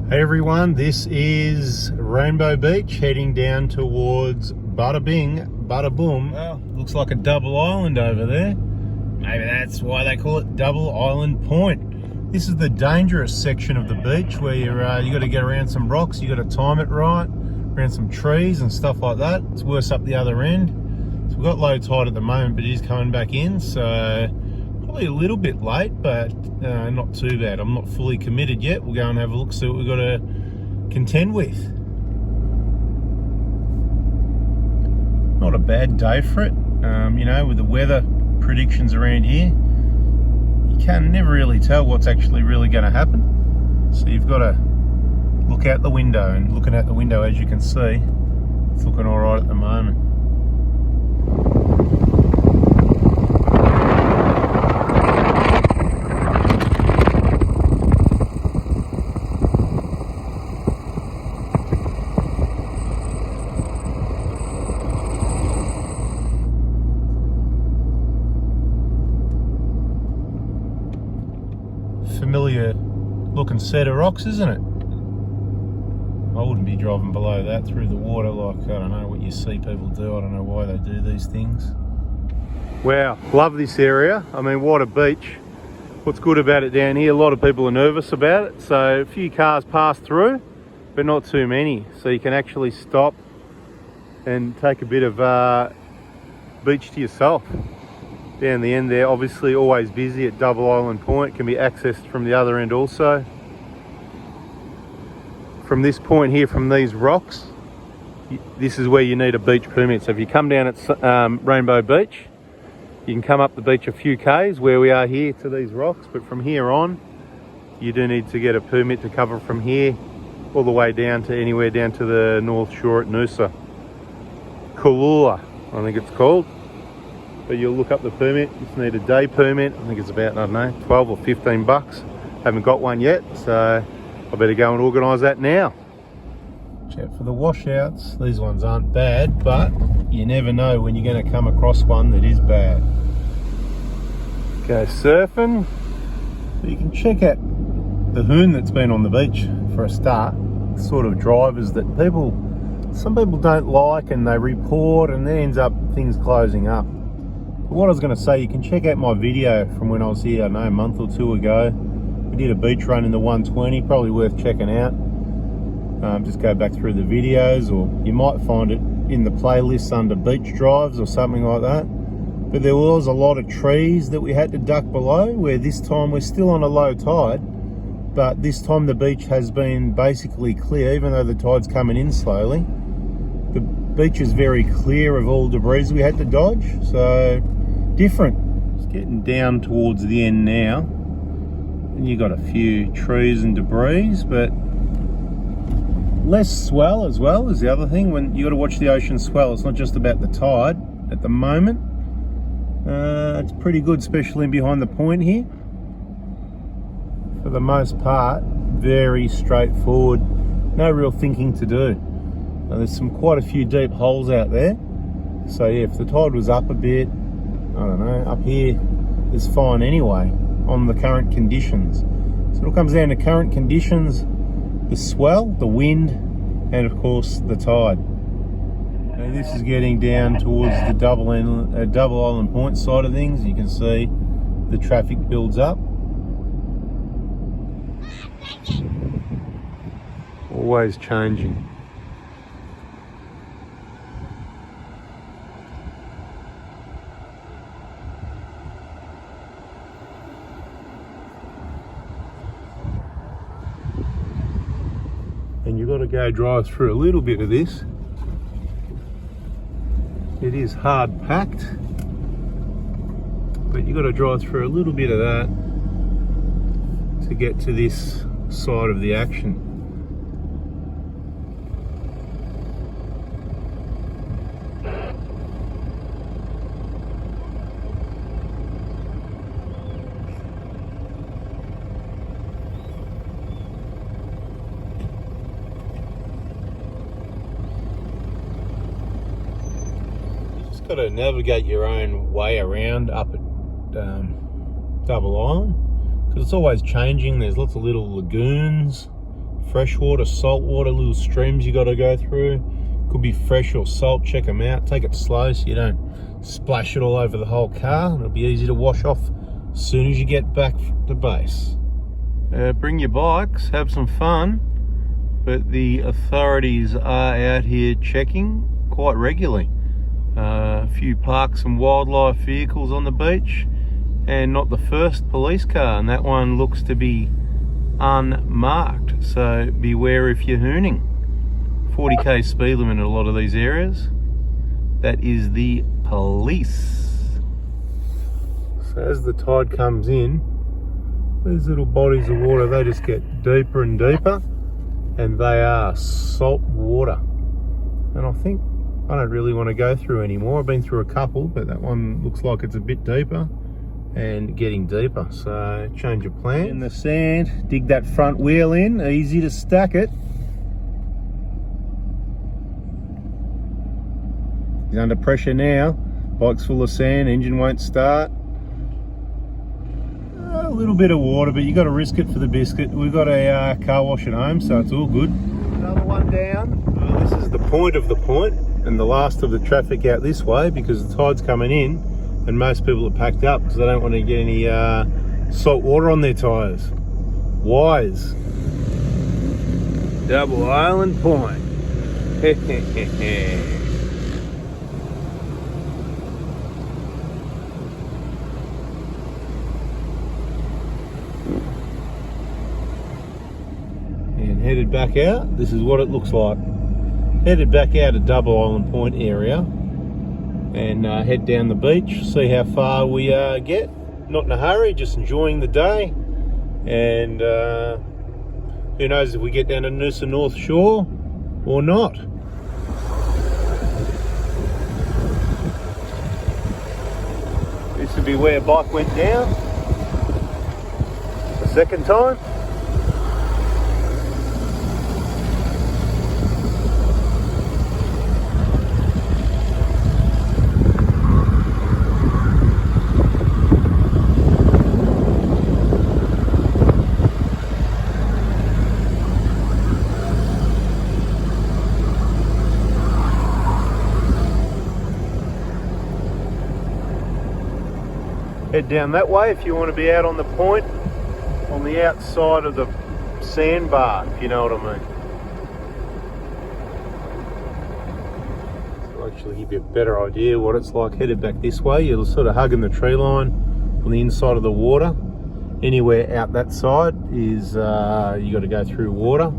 Hey everyone, this is Rainbow Beach heading down towards Bada Bing, Bada Boom. Well, looks like a double island over there. Maybe that's why they call it Double Island Point. This is the dangerous section of the beach where you got to get around some rocks, you got to time it right, around some trees and stuff like that. It's worse up the other end. So we've got low tide at the moment, but it is coming back in, so probably a little bit late, but not too bad. I'm not fully committed yet. We'll go and have a look, see what we've got to contend with. Not a bad day for it. You know, with the weather predictions around here, you can never really tell what's actually really going to happen. So you've got to look out the window, and looking out the window, as you can see, it's looking all right at the moment. Familiar looking set of rocks, isn't it? I wouldn't be driving below that through the water, like, I don't know what you see people do. I don't know why they do these things. Wow, love this area. I mean, what a beach. What's good about it down here, a lot of people are nervous about it, so a few cars pass through, but not too many, so you can actually stop and take a bit of beach to yourself. Down the end there, obviously always busy at Double Island Point, can be accessed from the other end also. From this point here, from these rocks, this is where you need a beach permit. So if you come down at Rainbow Beach, you can come up the beach a few k's where we are here to these rocks, but from here on, you do need to get a permit to cover from here all the way down to anywhere down to the North Shore at Noosa. Cooloola, I think it's called. But you'll look up the permit, you just need a day permit. I think it's about, I don't know, 12 or 15 bucks. Haven't got one yet, so I better go and organise that now. Watch out for the washouts. These ones aren't bad, but you never know when you're going to come across one that is bad. Go surfing. But you can check out the hoon that's been on the beach for a start. Sort of drivers that some people don't like, and they report, and then ends up things closing up. What I was going to say, you can check out my video from when I was here, I don't know, a month or two ago. We did a beach run in the 120, probably worth checking out. Just go back through the videos, or you might find it in the playlist under beach drives or something like that. But there was a lot of trees that we had to duck below, where this time we're still on a low tide, but this time the beach has been basically clear, even though the tide's coming in slowly. The beach is very clear of all debris we had to dodge, so different. It's getting down towards the end now, and you got a few trees and debris, but less swell as well is the other thing. When you got to watch the ocean swell, it's not just about the tide at the moment. It's pretty good, especially behind the point here. For the most part, very straightforward, no real thinking to do. Now, there's quite a few deep holes out there, so yeah, if the tide was up a bit, I don't know, up here is fine anyway on the current conditions. So it all comes down to current conditions, the swell, the wind, and of course the tide. And this is getting down towards the Double Island Point side of things. You can see the traffic builds up. Always changing. And you've got to go drive through a little bit of this. It is hard packed, but you've got to drive through a little bit of that to get to this side of the action. Got to navigate your own way around up at Double Island, because it's always changing. There's lots of little lagoons, freshwater, saltwater, little streams you got to go through. Could be fresh or salt. Check them out. Take it slow so you don't splash it all over the whole car. It'll be easy to wash off as soon as you get back to base. Bring your bikes, have some fun, but the authorities are out here checking quite regularly. A few parks and wildlife vehicles on the beach, and not the first police car, and that one looks to be unmarked, so beware if you're hooning. 40k speed limit in a lot of these areas. That is the police. So as the tide comes in, these little bodies of water, they just get deeper and deeper, and they are salt water. And I don't really want to go through anymore. I've been through a couple, but that one looks like it's a bit deeper and getting deeper, so change of plan. In the sand, dig that front wheel in, easy to stack it. He's under pressure now, bike's full of sand, engine won't start. A little bit of water, but you got to risk it for the biscuit. We've got a car wash at home, so it's all good. Another one down. This is the point of the point, and the last of the traffic out this way, because the tide's coming in and most people are packed up because they don't want to get any salt water on their tyres. Wise. Double Island Point. And headed back out, this is what it looks like. Headed back out of Double Island Point area and head down the beach, see how far we get. Not in a hurry, just enjoying the day. And who knows if we get down to Noosa North Shore or not. This would be where a bike went down the second time. Head down that way if you want to be out on the point, on the outside of the sandbar, if you know what I mean. So I'll actually give you a better idea what it's like headed back this way. You're sort of hugging the tree line on the inside of the water. Anywhere out that side is you got to go through water.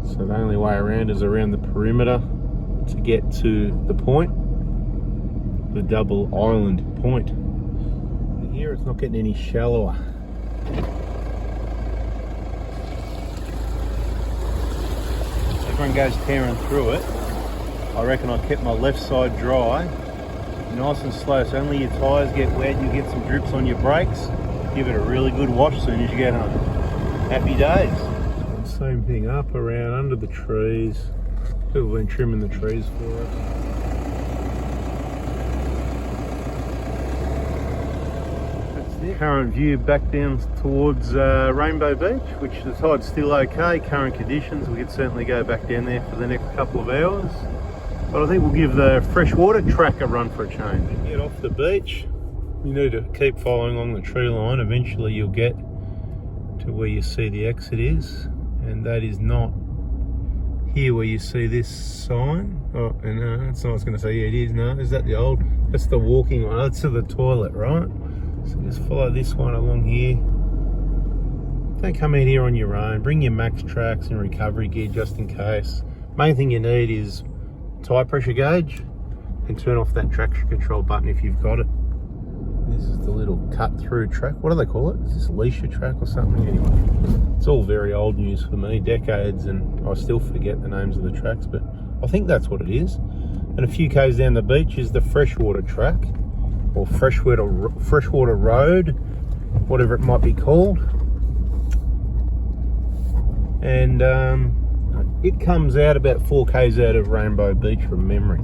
So the only way around is around the perimeter to get to the point, the Double Island Point. Here it's not getting any shallower. Everyone goes tearing through it. I reckon I kept my left side dry, nice and slow, so only your tyres get wet, you get some drips on your brakes. Give it a really good wash as soon as you get home. Happy days. Same thing, up, around, under the trees. People have been trimming the trees for us. Current view back down towards Rainbow Beach, which the tide's still okay. Current conditions, we could certainly go back down there for the next couple of hours, but I think we'll give the freshwater track a run for a change. Get off the beach, you need to keep following along the tree line. Eventually you'll get to where you see the exit is, and that is not here where you see this sign. Oh, and that's not what I was going to say. Yeah, it is. No, is that the old? That's the walking one. That's to the toilet, right? So just follow this one along here. Don't come in here on your own. Bring your max tracks and recovery gear just in case. Main thing you need is tyre pressure gauge, and turn off that traction control button if you've got it. This is the little cut through track. What do they call it? Is this leisure track or something? Anyway, it's all very old news for me, decades, and I still forget the names of the tracks, but I think that's what it is. And a few k's down the beach is the freshwater track, or freshwater road, whatever it might be called. And it comes out about 4k's out of Rainbow Beach from memory.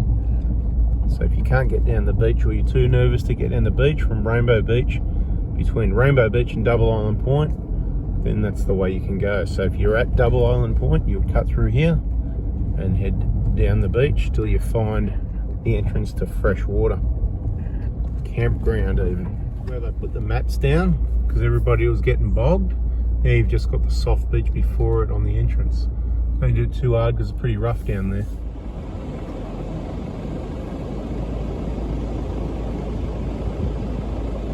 So if you can't get down the beach, or you're too nervous to get down the beach from Rainbow Beach, between Rainbow Beach and Double Island Point, then that's the way you can go. So if you're at Double Island Point, you'll cut through here and head down the beach till you find the entrance to freshwater campground, even where they put the mats down because everybody was getting bogged. Now you've just got the soft beach before it on the entrance. Don't do it too hard because it's pretty rough down there.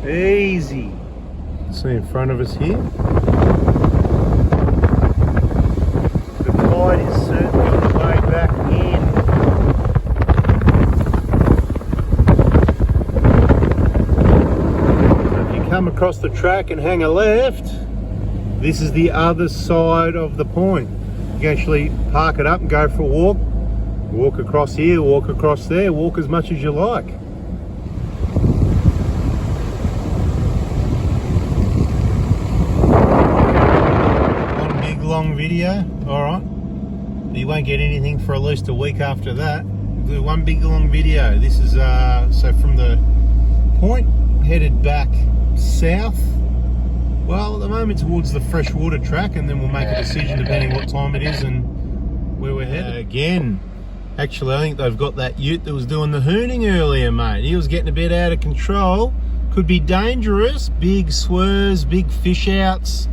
Easy. See in front of us here, the tide is certainly on the way back in. So if you come across the track and hang a left, this is the other side of the point. You can actually park it up and go for a walk. Walk across here, walk across there, walk as much as you like. Long video, all right, but you won't get anything for at least a week after that. We'll do one big long video. This is so from the point headed back south, well at the moment towards the freshwater track, and then we'll make a decision depending what time it is and where we're headed. Again, actually I think they've got that ute that was doing the hooning earlier, mate. He was getting a bit out of control, could be dangerous, big swerves, big fish outs.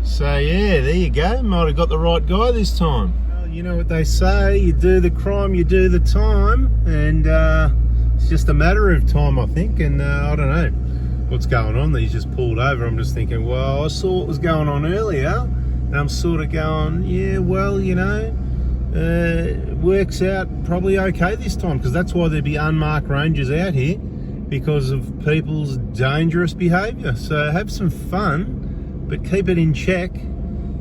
So yeah, there you go. Might have got the right guy this time. Well, you know what they say, you do the crime, you do the time, and it's just a matter of time, I think. And I don't know what's going on. He's just pulled over. I'm just thinking, well, I saw what was going on earlier, and I'm sort of going, yeah, well, you know, it works out probably okay this time, because that's why there'd be unmarked rangers out here, because of people's dangerous behaviour. So have some fun, but keep it in check,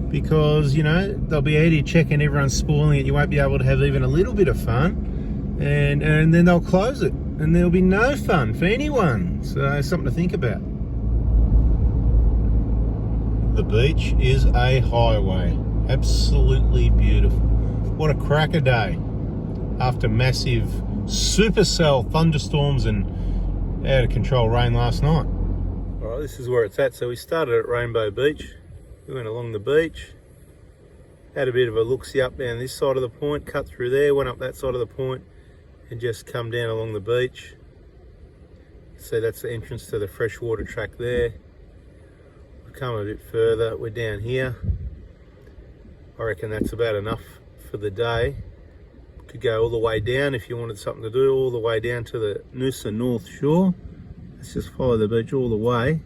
because you know they'll be out here checking everyone's spoiling it. You won't be able to have even a little bit of fun, and then they'll close it, and there'll be no fun for anyone. So something to think about. The beach is a highway, absolutely beautiful. What a cracker day after massive supercell thunderstorms and out of control rain last night. Alright, this is where it's at. So we started at Rainbow Beach, we went along the beach, had a bit of a look-see up down this side of the point, cut through there, went up that side of the point, and just come down along the beach. So that's the entrance to the freshwater track there. We've come a bit further, we're down here. I reckon that's about enough for the day. Could go all the way down if you wanted something to do, all the way down to the Noosa North Shore. Let's just follow the beach all the way,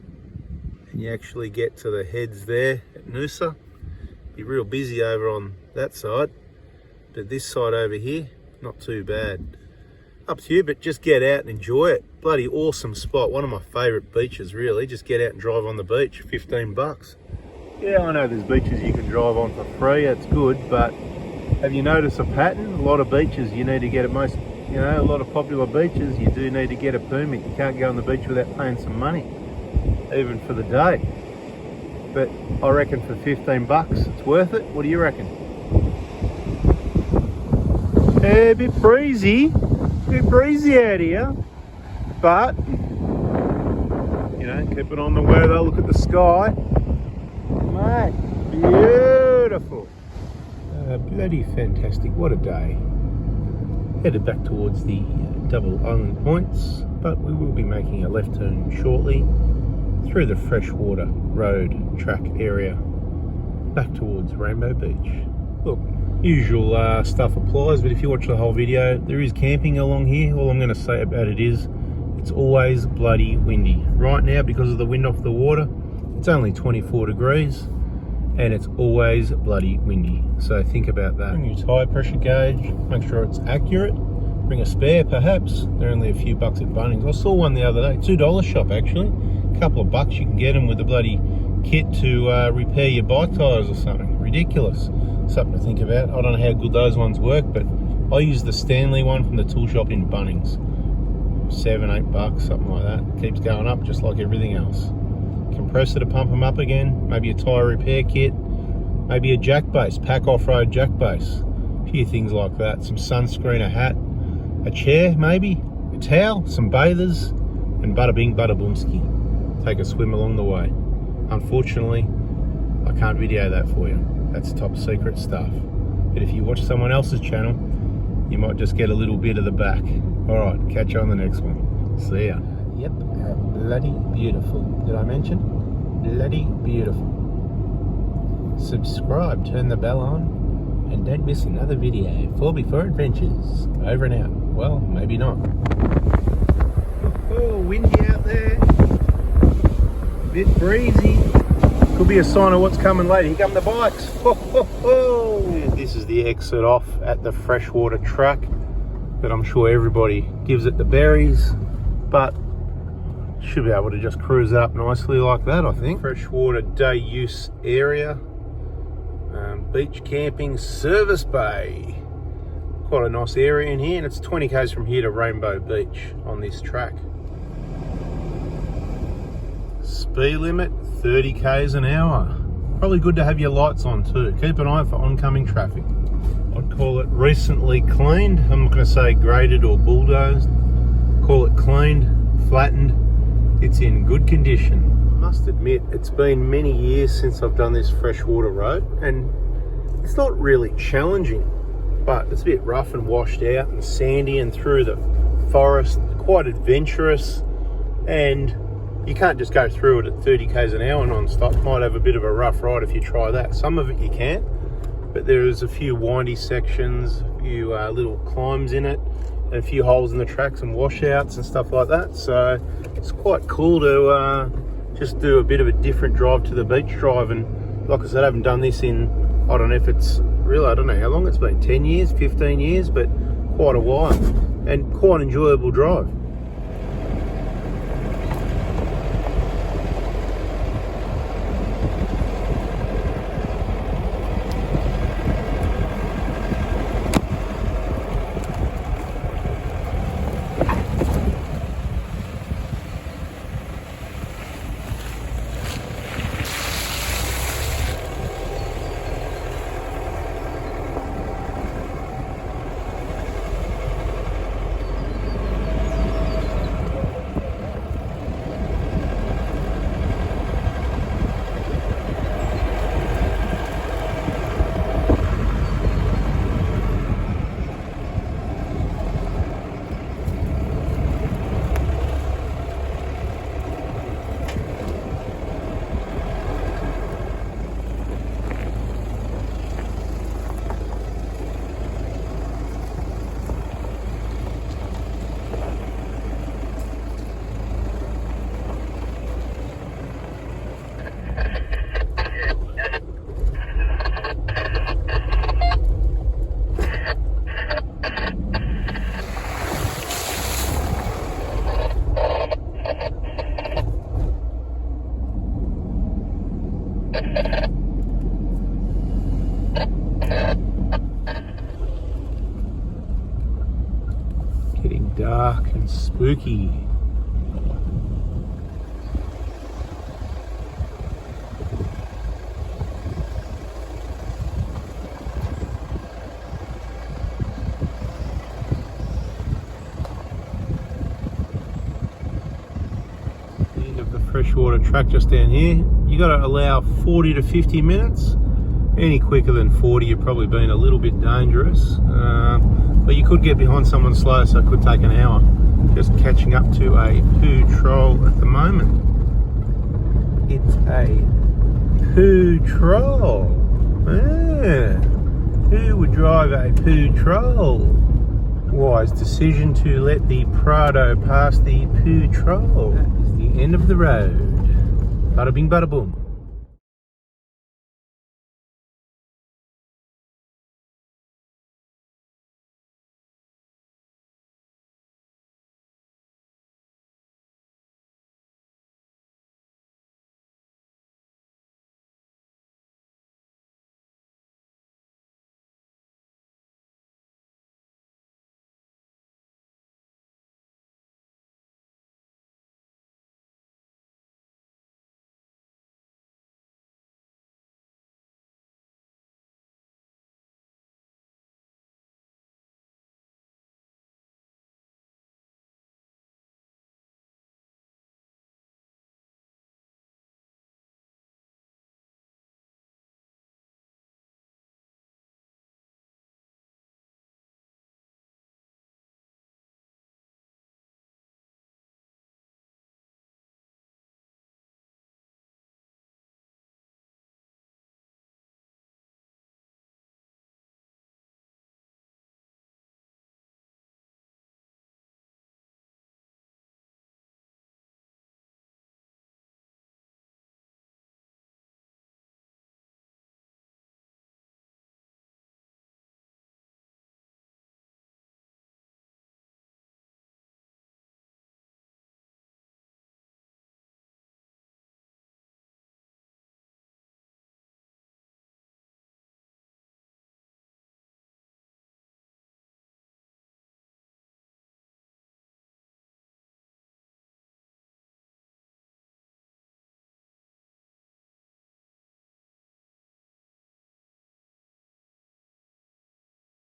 and you actually get to the heads there at Noosa. Be real busy over on that side, but this side over here, not too bad. Up to you, but just get out and enjoy it. Bloody awesome spot, one of my favourite beaches really. Just get out and drive on the beach, 15 bucks. Yeah, I know there's beaches you can drive on for free, that's good, but have you noticed a pattern? A lot of beaches you need to get at most, you know, a lot of popular beaches, you do need to get a permit. You can't go on the beach without paying some money, even for the day. But I reckon for 15 bucks, it's worth it. What do you reckon? Yeah, a bit breezy out here. But, you know, keep it on the weather, look at the sky. Mate, beautiful. Bloody fantastic, what a day. Headed back towards the Double Island Points, but we will be making a left turn shortly through the freshwater road track area back towards Rainbow Beach. Look, usual stuff applies, but if you watch the whole video, there is camping along here. All I'm going to say about it is it's always bloody windy. Right now, because of the wind off the water, it's only 24 degrees and it's always bloody windy. So think about that. Bring your tyre pressure gauge, make sure it's accurate. Bring a spare perhaps. They're only a few bucks at Bunnings. I saw one the other day, $2 shop actually. A couple of bucks you can get them with the bloody kit to repair your bike tyres or something. Ridiculous. Something to think about. I don't know how good those ones work, but I use the Stanley one from the tool shop in Bunnings. $7, $8, something like that. It keeps going up just like everything else. Compressor to pump them up again, maybe a tyre repair kit, maybe a jack base, pack off-road jack base, a few things like that, some sunscreen, a hat, a chair maybe, a towel, some bathers, and bada bing bada boomski. Take a swim along the way. Unfortunately, I can't video that for you. That's top secret stuff. But if you watch someone else's channel, you might just get a little bit of the back. All right, catch you on the next one. See ya. Yep, bloody beautiful. Did I mention? Bloody beautiful. Subscribe, turn the bell on, and don't miss another video. 4x4 Adventures. Over and out. Well, maybe not. Oh, windy out there. Bit breezy. Could be a sign of what's coming later. Here come the bikes. Ho, ho, ho. This is the exit off at the freshwater track that I'm sure everybody gives it the berries, but should be able to just cruise up nicely like that, I think. Freshwater day use area, beach camping service bay. Quite a nice area in here, and it's 20 k's from here to Rainbow Beach on this track. Speed limit 30 k's an hour. Probably good to have your lights on too. Keep an eye for oncoming traffic. I'd call it recently cleaned. I'm not going to say graded or bulldozed. Call it cleaned, flattened. It's in good condition. I must admit, it's been many years since I've done this freshwater road, and it's not really challenging, but it's a bit rough and washed out and sandy and through the forest. Quite adventurous, and you can't just go through it at 30 k's an hour non-stop. Might have a bit of a rough ride if you try that. Some of it you can, but there's a few windy sections, a few little climbs in it, and a few holes in the tracks and washouts and stuff like that. So it's quite cool to just do a bit of a different drive to the beach drive. And like I said, I haven't done this in, I don't know if it's really, I don't know how long it's been, 10 years, 15 years, but quite a while, and quite an enjoyable drive. Getting dark and spooky. End of the freshwater track just down here. You got to allow 40 to 50 minutes. Any quicker than 40, you're probably being a little bit dangerous. But you could get behind someone slow, so it could take an hour. Just catching up to a poo troll at the moment. It's a poo troll. Yeah. Who would drive a poo troll? Wise decision to let the Prado pass the poo troll. That is the end of the road. Bada bing, bada boom.